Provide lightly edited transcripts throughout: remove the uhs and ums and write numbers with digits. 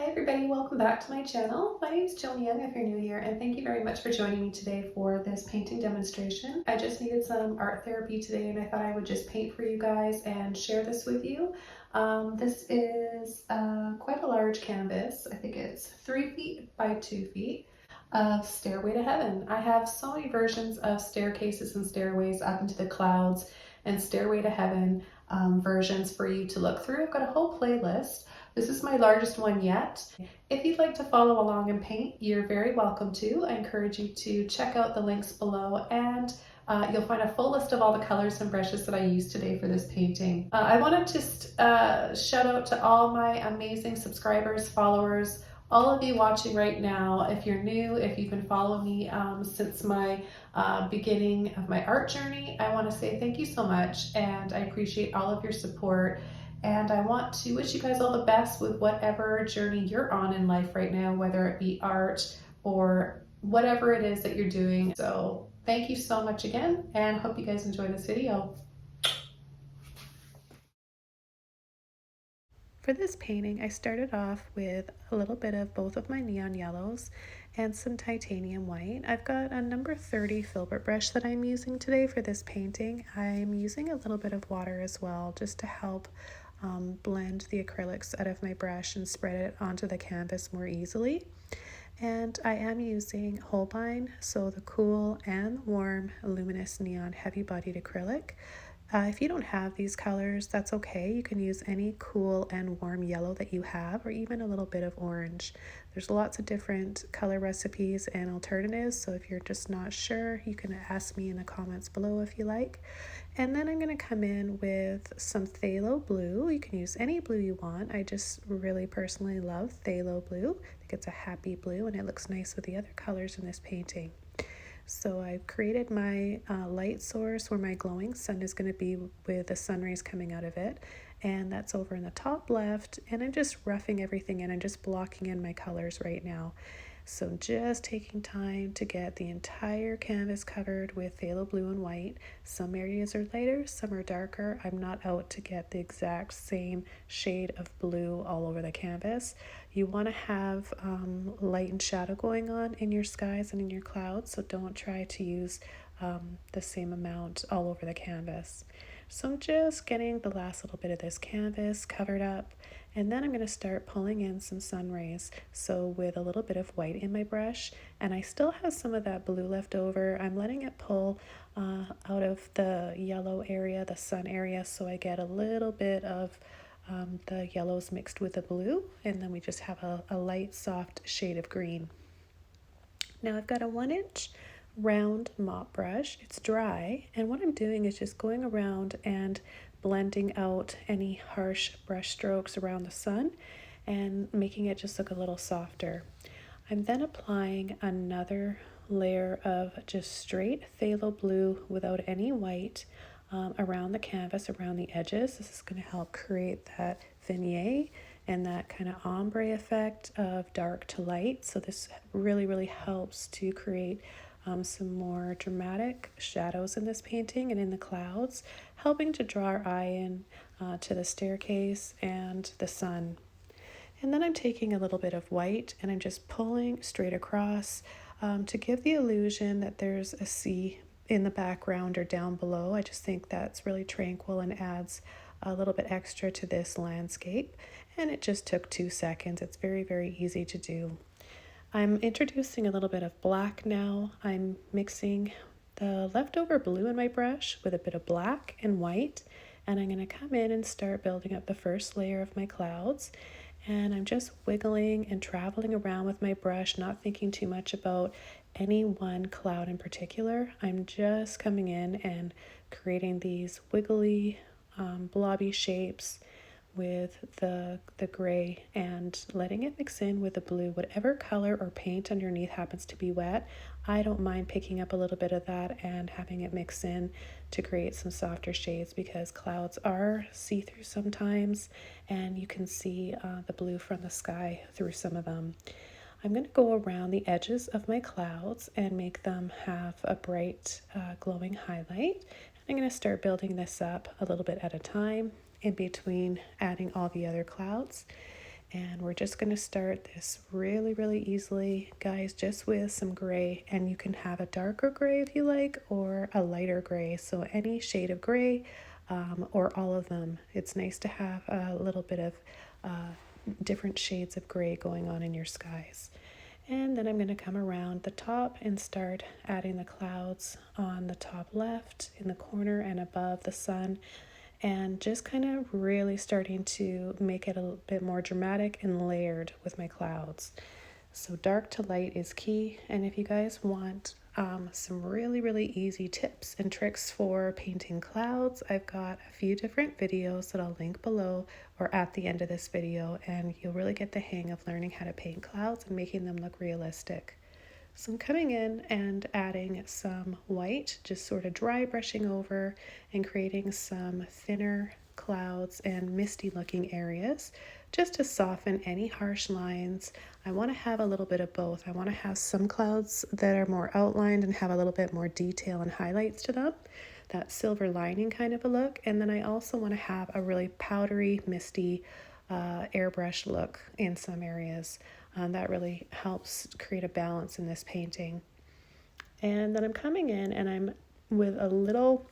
Hi everybody, welcome back to my channel. My name is Joni if you're new here, and thank you very much for joining me today for this painting demonstration. I just needed some art therapy today and I thought I would just paint for you guys and share this with you. This is quite a large canvas. I think it's 3 feet by 2 feet of Stairway to Heaven. I have so many versions of staircases and stairways up into the clouds and Stairway to Heaven versions for you to look through. I've got a whole playlist. This is my largest one yet. If you'd like to follow along and paint, you're very welcome to. I encourage you to check out the links below and you'll find a full list of all the colors and brushes that I used today for this painting. I want to just shout out to all my amazing subscribers, followers, all of you watching right now. If you're new, if you've been following me since my beginning of my art journey, I want to say thank you so much and I appreciate all of your support. And I want to wish you guys all the best with whatever journey you're on in life right now, whether it be art or whatever it is that you're doing. So thank you so much again, and hope you guys enjoy this video. For this painting, I started off with a little bit of both of my neon yellows and some titanium white. I've got a number 30 filbert brush that I'm using today for this painting. I'm using a little bit of water as well, just to help blend the acrylics out of my brush and spread it onto the canvas more easily. And I am using Holbein, so the cool and warm luminous neon heavy bodied acrylic. If you don't have these colors, that's okay. You can use any cool and warm yellow that you have, or even a little bit of orange. There's lots of different color recipes and alternatives, so if you're just not sure, you can ask me in the comments below if you like. And then I'm going to come in with some phthalo blue. You can use any blue you want. I just really personally love phthalo blue. I think it's a happy blue and it looks nice with the other colors in this painting. So I've created my light source where my glowing sun is going to be with the sun rays coming out of it, and that's over in the top left, and I'm just roughing everything in and just blocking in my colors right now. So just taking time to get the entire canvas covered with phthalo blue and white. Some areas are lighter, some are darker. I'm not out to get the exact same shade of blue all over the canvas. You want to have light and shadow going on in your skies and in your clouds, so don't try to use the same amount all over the canvas. So I'm just getting the last little bit of this canvas covered up, and then I'm going to start pulling in some sun rays. So with a little bit of white in my brush, and I still have some of that blue left over, I'm letting it pull out of the yellow area, the sun area, so I get a little bit of the yellows mixed with the blue, and then we just have a light soft shade of green. Now I've got a 1-inch round mop brush. It's dry, and what I'm doing is just going around and blending out any harsh brush strokes around the sun and making it just look a little softer. I'm then applying another layer of just straight phthalo blue without any white around the canvas, around the edges. This is going to help create that vignette and that kind of ombre effect of dark to light. So this really helps to create some more dramatic shadows in this painting and in the clouds, helping to draw our eye in to the staircase and the sun. And then I'm taking a little bit of white and I'm just pulling straight across to give the illusion that there's a sea in the background or down below. I just think that's really tranquil and adds a little bit extra to this landscape. And it just took 2 seconds. It's very easy to do. I'm introducing a little bit of black now. I'm mixing the leftover blue in my brush with a bit of black and white, and I'm going to come in and start building up the first layer of my clouds. And I'm just wiggling and traveling around with my brush, not thinking too much about any one cloud in particular. I'm just coming in and creating these wiggly, blobby shapes with the gray and letting it mix in with the blue. Whatever color or paint underneath happens to be wet, I don't mind picking up a little bit of that and having it mix in to create some softer shades, because clouds are see-through sometimes and you can see the blue from the sky through some of them. I'm going to go around the edges of my clouds and make them have a bright glowing highlight. I'm going to start building this up a little bit at a time in between adding all the other clouds. And we're just going to start this really easily, guys, just with some gray. And you can have a darker gray if you like, or a lighter gray. So any shade of gray, or all of them. It's nice to have a little bit of different shades of gray going on in your skies. And then I'm going to come around the top and start adding the clouds on the top left, in the corner, and above the sun, and just kind of really starting to make it a little bit more dramatic and layered with my clouds. So dark to light is key. And if you guys want some really easy tips and tricks for painting clouds, I've got a few different videos that I'll link below or at the end of this video, and you'll really get the hang of learning how to paint clouds and making them look realistic. So I'm coming in and adding some white, just sort of dry brushing over and creating some thinner clouds and misty looking areas just to soften any harsh lines. I want to have a little bit of both. I want to have some clouds that are more outlined and have a little bit more detail and highlights to them, that silver lining kind of a look. And then I also want to have a really powdery, misty airbrush look in some areas. That really helps create a balance in this painting. And then I'm coming in and I'm with a little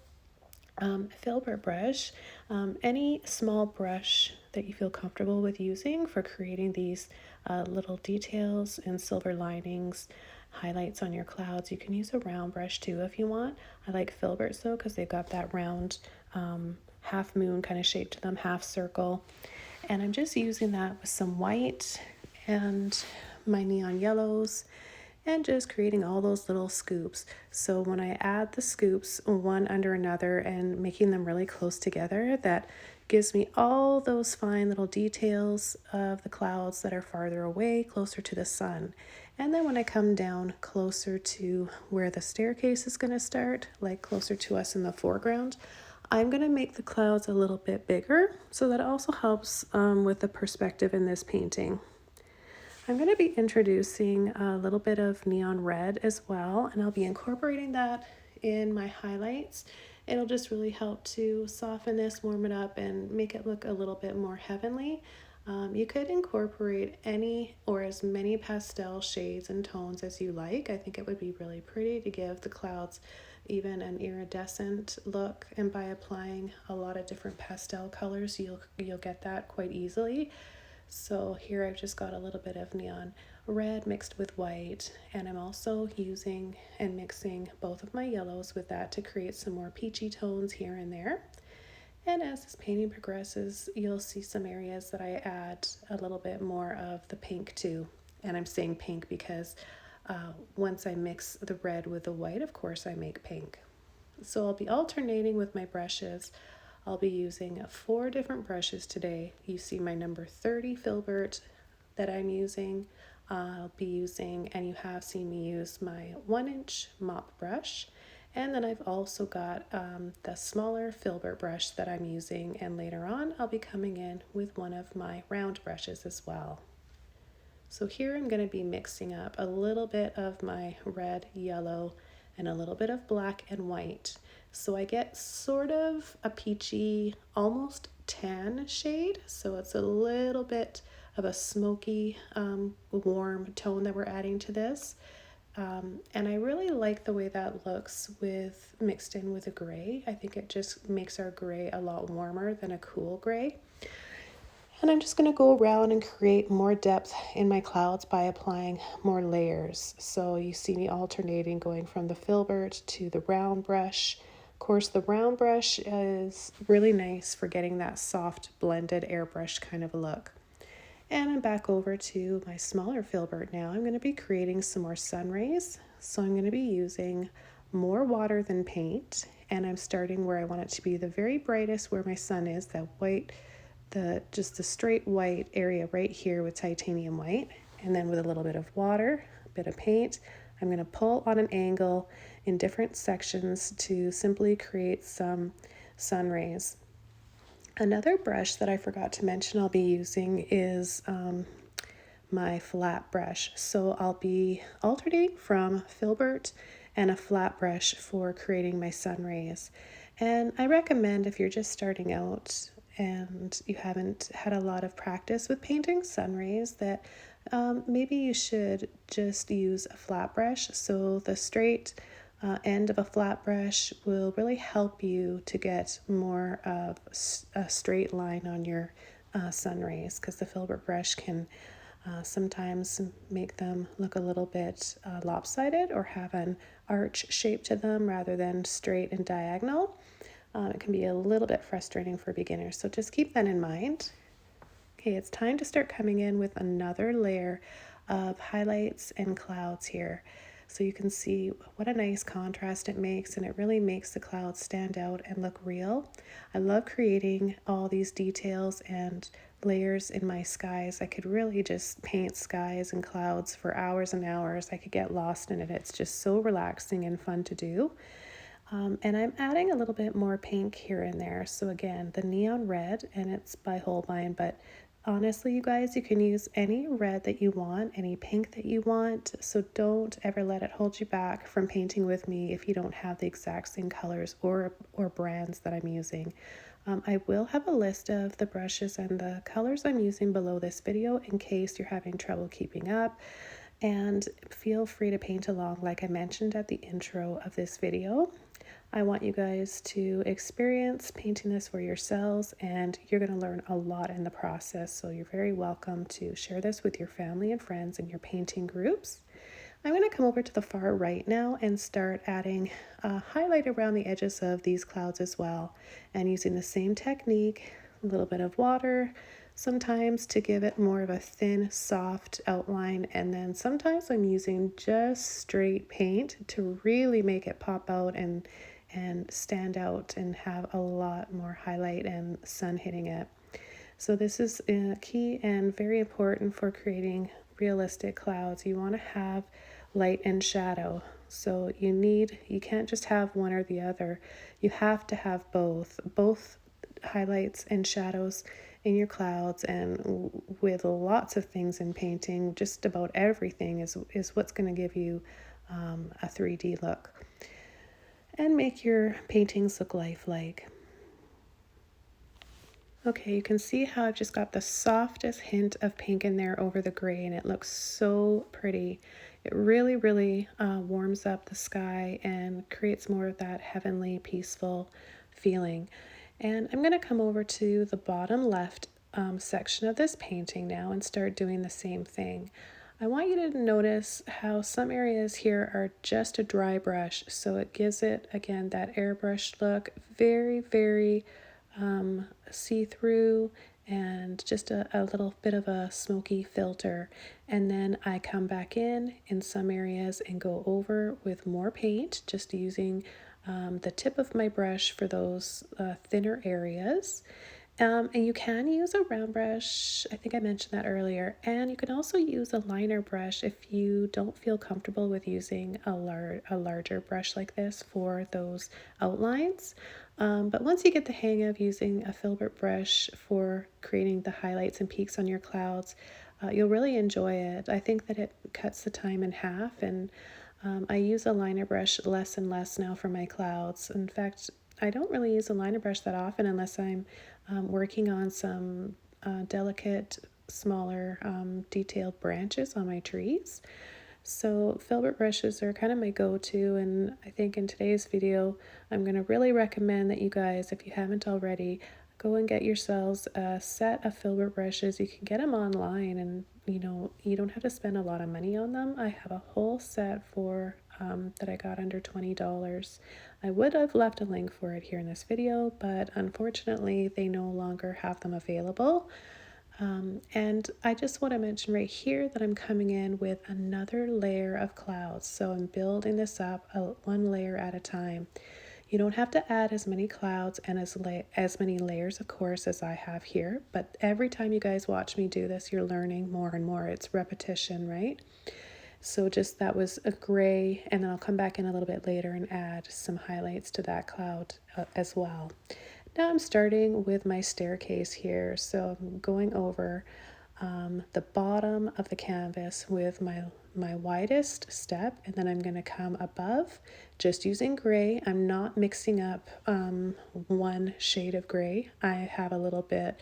filbert brush, any small brush that you feel comfortable with using for creating these little details and silver linings, highlights on your clouds. You can use a round brush too if you want. I like filberts though because they've got that round half moon kind of shape to them, half circle. And I'm just using that with some white and my neon yellows, and just creating all those little scoops. So when I add the scoops one under another and making them really close together, that gives me all those fine little details of the clouds that are farther away, closer to the sun. And then when I come down closer to where the staircase is going to start, like closer to us in the foreground, I'm going to make the clouds a little bit bigger, so that also helps with the perspective in this painting. I'm going to be introducing a little bit of neon red as well, and I'll be incorporating that in my highlights. It'll just really help to soften this, warm it up, and make it look a little bit more heavenly. You could incorporate any or as many pastel shades and tones as you like. I think it would be really pretty to give the clouds even an iridescent look, and by applying a lot of different pastel colors, you'll get that quite easily. So here I've just got a little bit of neon red mixed with white, and I'm also using and mixing both of my yellows with that to create some more peachy tones here and there. And as this painting progresses, you'll see some areas that I add a little bit more of the pink to. And I'm saying pink because once I mix the red with the white, of course I make pink. So I'll be alternating with my brushes. I'll be using 4 different brushes today. You see my number 30 filbert that I'm using. I'll be using, and you have seen me use, my 1-inch mop brush. And then I've also got the smaller filbert brush that I'm using, and later on I'll be coming in with one of my round brushes as well. So here I'm going to be mixing up a little bit of my red, yellow, and a little bit of black and white. So I get sort of a peachy, almost tan shade. So it's a little bit of a smoky, warm tone that we're adding to this. And I really like the way that looks with mixed in with a gray. I think it just makes our gray a lot warmer than a cool gray. And I'm just going to go around and create more depth in my clouds by applying more layers. So you see me alternating, going from the filbert to the round brush. Of course, the round brush is really nice for getting that soft blended airbrush kind of a look. And I'm back over to my smaller filbert now. I'm going to be creating some more sun rays. So I'm going to be using more water than paint. And I'm starting where I want it to be the very brightest, where my sun is, that white, just the straight white area right here with titanium white. And then with a little bit of water, a bit of paint, I'm going to pull on an angle in different sections to simply create some sun rays. Another brush that I forgot to mention I'll be using is my flat brush. So I'll be alternating from filbert and a flat brush for creating my sun rays. And I recommend, if you're just starting out and you haven't had a lot of practice with painting sun rays, that maybe you should just use a flat brush. So the straight end of a flat brush will really help you to get more of a straight line on your sun rays, because the filbert brush can sometimes make them look a little bit lopsided or have an arch shape to them rather than straight and diagonal. It can be a little bit frustrating for beginners, so just keep that in mind. Okay, it's time to start coming in with another layer of highlights and clouds here. So you can see what a nice contrast it makes, and it really makes the clouds stand out and look real. I love creating all these details and layers in my skies. I could really just paint skies and clouds for hours and hours. I could get lost in it. It's just so relaxing and fun to do. And I'm adding a little bit more pink here and there. So again, the neon red, and it's by Holbein, but honestly, you guys, you can use any red that you want, any pink that you want. So don't ever let it hold you back from painting with me if you don't have the exact same colors or brands that I'm using. I will have a list of the brushes and the colors I'm using below this video in case you're having trouble keeping up. And feel free to paint along like I mentioned at the intro of this video. I want you guys to experience painting this for yourselves, and you're going to learn a lot in the process. So you're very welcome to share this with your family and friends in your painting groups. I'm going to come over to the far right now and start adding a highlight around the edges of these clouds as well, and using the same technique, a little bit of water, sometimes to give it more of a thin, soft outline, and then sometimes I'm using just straight paint to really make it pop out and stand out and have a lot more highlight and sun hitting it. So this is key and very important for creating realistic clouds. You want to have light and shadow. So you can't just have one or the other. You have to have both highlights and shadows in your clouds. And with lots of things in painting, just about everything is what's going to give you a 3D look and make your paintings look lifelike. Okay, you can see how I've just got the softest hint of pink in there over the gray, and it looks so pretty. It really, really warms up the sky and creates more of that heavenly, peaceful feeling. And I'm going to come over to the bottom left section of this painting now and start doing the same thing. I want you to notice how some areas here are just a dry brush, so it gives it, again, that airbrush look, very, very see-through and just a little bit of a smoky filter. And then I come back in some areas and go over with more paint, just using the tip of my brush for those thinner areas. And you can use a round brush, I think I mentioned that earlier, and you can also use a liner brush if you don't feel comfortable with using a larger brush like this for those outlines. But once you get the hang of using a filbert brush for creating the highlights and peaks on your clouds, you'll really enjoy it. I think that it cuts the time in half, and I use a liner brush less and less now for my clouds. In fact, I don't really use a liner brush that often unless I'm working on some delicate, smaller, detailed branches on my trees. So filbert brushes are kind of my go-to, and I think in today's video I'm going to really recommend that you guys, if you haven't already, go and get yourselves a set of filbert brushes. You can get them online, and you don't have to spend a lot of money on them. I have a whole set for that I got under $20. I would have left a link for it here in this video, but unfortunately they no longer have them available. And I just want to mention right here that I'm coming in with another layer of clouds. So I'm building this up one layer at a time. You don't have to add as many clouds and as many layers, of course, as I have here. But every time you guys watch me do this, you're learning more and more. It's repetition, right? So just that was a gray, and then I'll come back in a little bit later and add some highlights to that cloud as well. Now I'm starting with my staircase here, so I'm going over the bottom of the canvas with my widest step, and then I'm going to come above just using gray. I'm not mixing up one shade of gray. I have a little bit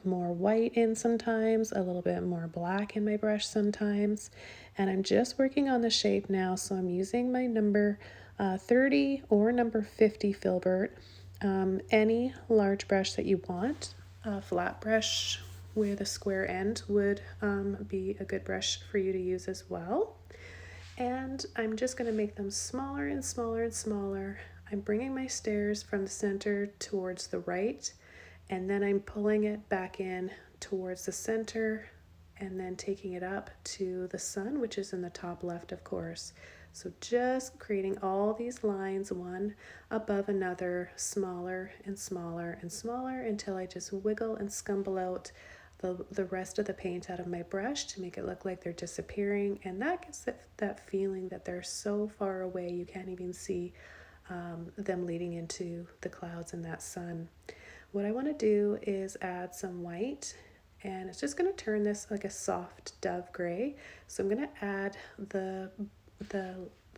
more white in sometimes, a little bit more black in my brush sometimes, and I'm just working on the shape now. So I'm using my number 30 or number 50 filbert, any large brush that you want. A flat brush with a square end would be a good brush for you to use as well. And I'm just going to make them smaller and smaller and smaller. I'm bringing my stairs from the center towards the right, and then I'm pulling it back in towards the center, and then taking it up to the sun, which is in the top left, of course. So just creating all these lines, one above another, smaller and smaller and smaller, until I just wiggle and scumble out the rest of the paint out of my brush to make it look like they're disappearing. And that gives that feeling that they're so far away you can't even see them leading into the clouds and that sun. What I want to do is add some white, and it's just going to turn this like a soft dove gray. So I'm going to add the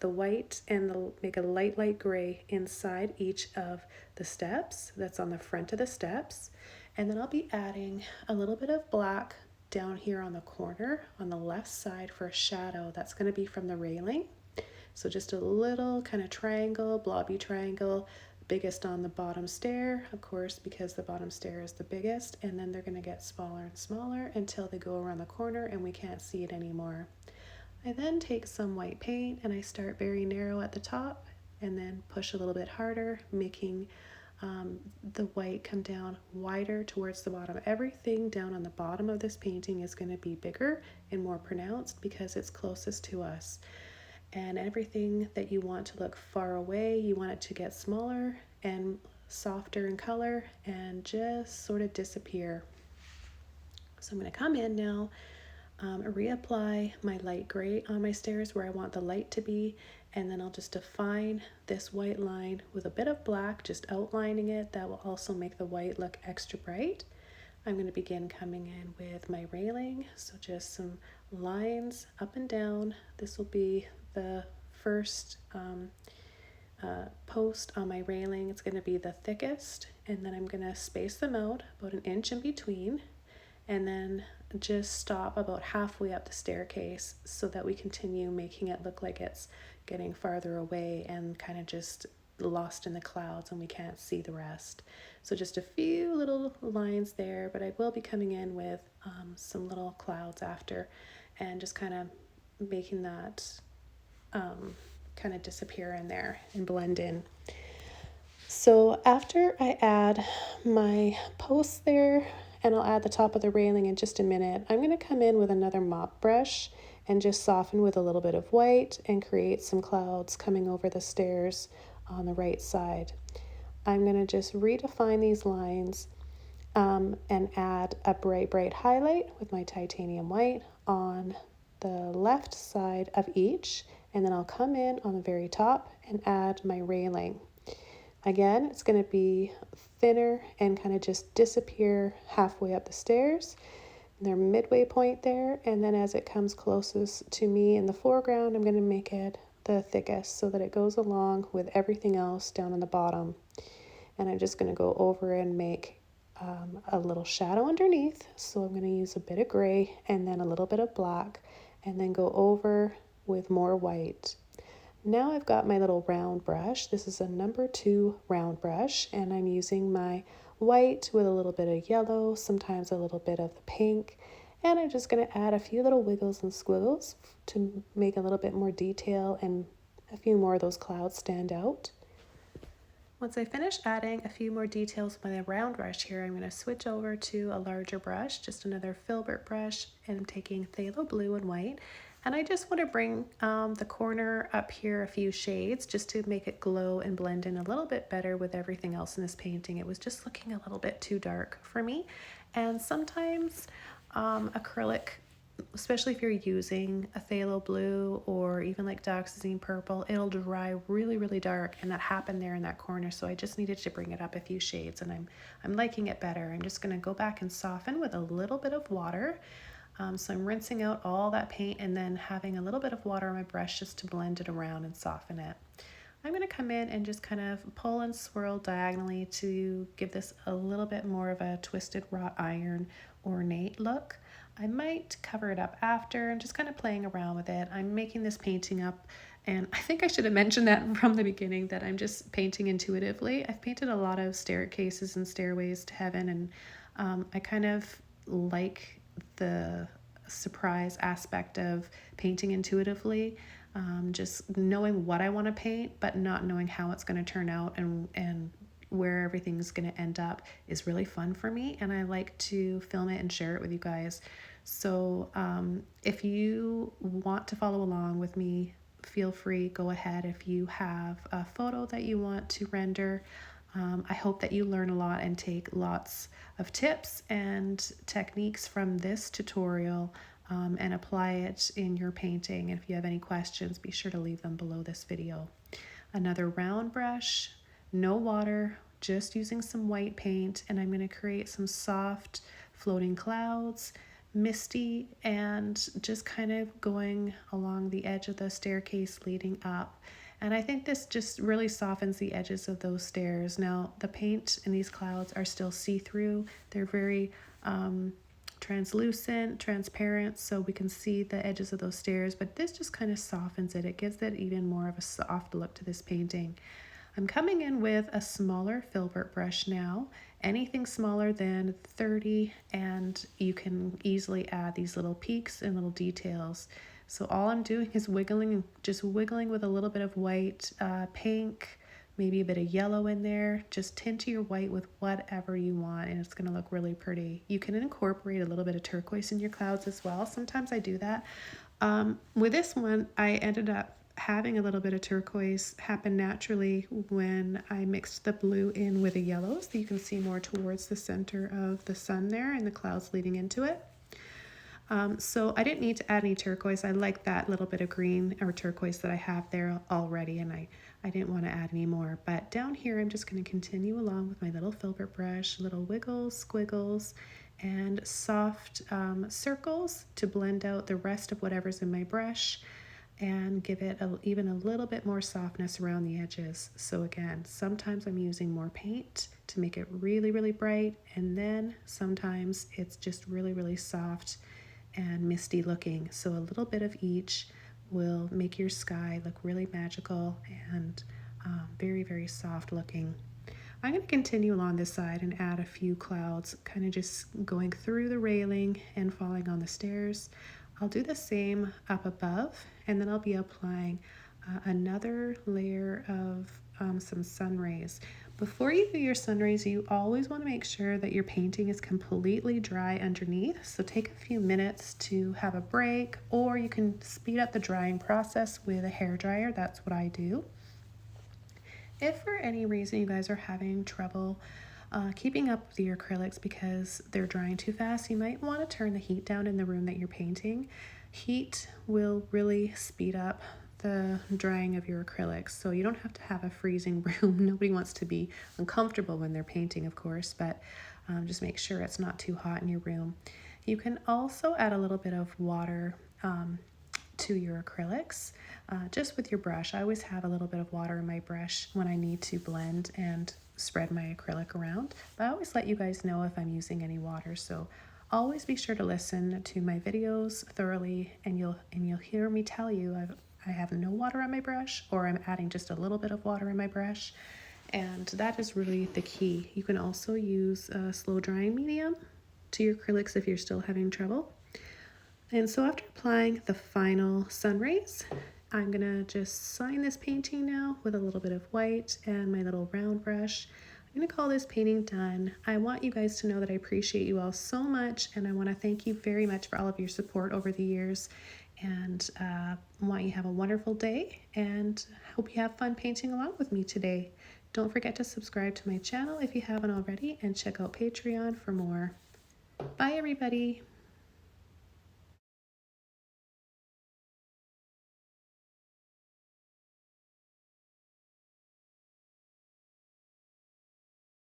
white and make a light gray inside each of the steps that's on the front of the steps. And then I'll be adding a little bit of black down here on the corner on the left side for a shadow. That's going to be from the railing. So just a little kind of triangle, blobby triangle, biggest on the bottom stair, of course, because the bottom stair is the biggest, and then they're going to get smaller and smaller until they go around the corner and we can't see it anymore. I then take some white paint and I start very narrow at the top and then push a little bit harder, making the white come down wider towards the bottom. Everything down on the bottom of this painting is going to be bigger and more pronounced because it's closest to us. And everything that you want to look far away, you want it to get smaller and softer in color and just sort of disappear. So I'm going to come in now, reapply my light gray on my stairs where I want the light to be, and then I'll just define this white line with a bit of black, just outlining it. That will also make the white look extra bright. I'm going to begin coming in with my railing, so just some lines up and down. This will be the first post on my railing. It's going to be the thickest, and then I'm going to space them out about an inch in between, and then just stop about halfway up the staircase so that we continue making it look like it's getting farther away and kind of just lost in the clouds and we can't see the rest. So just a few little lines there, but I will be coming in with some little clouds after and just kind of making that kind of disappear in there and blend in. So after I add my posts there, and I'll add the top of the railing in just a minute, I'm going to come in with another mop brush and just soften with a little bit of white and create some clouds coming over the stairs on the right side. I'm going to just redefine these lines and add a bright highlight with my titanium white on the left side of each, and then I'll come in on the very top and add my railing. Again, it's going to be thinner and kind of just disappear halfway up the stairs. They're midway point there, and then as it comes closest to me in the foreground, I'm going to make it the thickest so that it goes along with everything else down on the bottom. And I'm just going to go over and make a little shadow underneath. So I'm going to use a bit of gray and then a little bit of black, and then go over with more white. Now I've got my little round brush. This is a number 2 round brush, and I'm using my white with a little bit of yellow, sometimes a little bit of the pink, and I'm just going to add a few little wiggles and squiggles to make a little bit more detail and a few more of those clouds stand out. Once I finish adding a few more details with my round brush here, I'm going to switch over to a larger brush, just another filbert brush, and I'm taking phthalo blue and white. And I just want to bring the corner up here a few shades just to make it glow and blend in a little bit better with everything else in this painting. It was just looking a little bit too dark for me. And sometimes acrylic, especially if you're using a phthalo blue or even like dioxazine purple, it'll dry really dark, and that happened there in that corner. So I just needed to bring it up a few shades, and I'm liking it better. I'm just going to go back and soften with a little bit of water. So I'm rinsing out all that paint and then having a little bit of water on my brush just to blend it around and soften it. I'm going to come in and just kind of pull and swirl diagonally to give this a little bit more of a twisted wrought iron ornate look. I might cover it up after and just kind of playing around with it. I'm making this painting up, and I think I should have mentioned that from the beginning, that I'm just painting intuitively. I've painted a lot of staircases and stairways to heaven, and I kind of like the surprise aspect of painting intuitively, just knowing what I want to paint but not knowing how it's going to turn out, and where everything's going to end up is really fun for me, and I like to film it and share it with you guys. So if you want to follow along with me, feel free, go ahead. If you have a photo that you want to render, I hope that you learn a lot and take lots of tips and techniques from this tutorial and apply it in your painting. And if you have any questions, be sure to leave them below this video. Another round brush, no water, just using some white paint, and I'm going to create some soft floating clouds, misty, and just kind of going along the edge of the staircase leading up. And I think this just really softens the edges of those stairs. Now, the paint in these clouds are still see-through. They're very translucent, transparent, so we can see the edges of those stairs, but this just kind of softens it. It gives it even more of a soft look to this painting. I'm coming in with a smaller filbert brush now, anything smaller than 30, and you can easily add these little peaks and little details. So all I'm doing is wiggling, just wiggling with a little bit of white, pink, maybe a bit of yellow in there. Just tint your white with whatever you want, and it's going to look really pretty. You can incorporate a little bit of turquoise in your clouds as well. Sometimes I do that. With this one, I ended up having a little bit of turquoise happen naturally when I mixed the blue in with a yellow, so you can see more towards the center of the sun there and the clouds leading into it. So I didn't need to add any turquoise. I like that little bit of green or turquoise that I have there already, and I didn't want to add any more. But down here, I'm just going to continue along with my little filbert brush, little wiggles, squiggles, and soft circles to blend out the rest of whatever's in my brush and give it even a little bit more softness around the edges. So again, sometimes I'm using more paint to make it really, really bright, and then sometimes it's just really, really soft and misty looking. So a little bit of each will make your sky look really magical and very, very soft looking. I'm going to continue along this side and add a few clouds, kind of just going through the railing and falling on the stairs. I'll do the same up above, and then I'll be applying another layer of some sun rays. Before you do your sun rays, you always want to make sure that your painting is completely dry underneath. So take a few minutes to have a break, or you can speed up the drying process with a hairdryer. That's what I do. If for any reason you guys are having trouble keeping up with your acrylics because they're drying too fast, you might want to turn the heat down in the room that you're painting. Heat will really speed up the drying of your acrylics, so you don't have to have a freezing room. Nobody wants to be uncomfortable when they're painting, of course, but just make sure it's not too hot in your room. You can also add a little bit of water to your acrylics, just with your brush. I always have a little bit of water in my brush when I need to blend and spread my acrylic around, but I always let you guys know if I'm using any water, so always be sure to listen to my videos thoroughly, and you'll hear me tell you I have no water on my brush, or I'm adding just a little bit of water in my brush, and that is really the key. You can also use a slow drying medium to your acrylics if you're still having trouble. And so after applying the final sun rays, I'm gonna just sign this painting now with a little bit of white and my little round brush. I'm gonna call this painting done. I want you guys to know that I appreciate you all so much, and I want to thank you very much for all of your support over the years, and want you to have a wonderful day, and hope you have fun painting along with me today. Don't forget to subscribe to my channel if you haven't already, and check out Patreon for more. Bye everybody.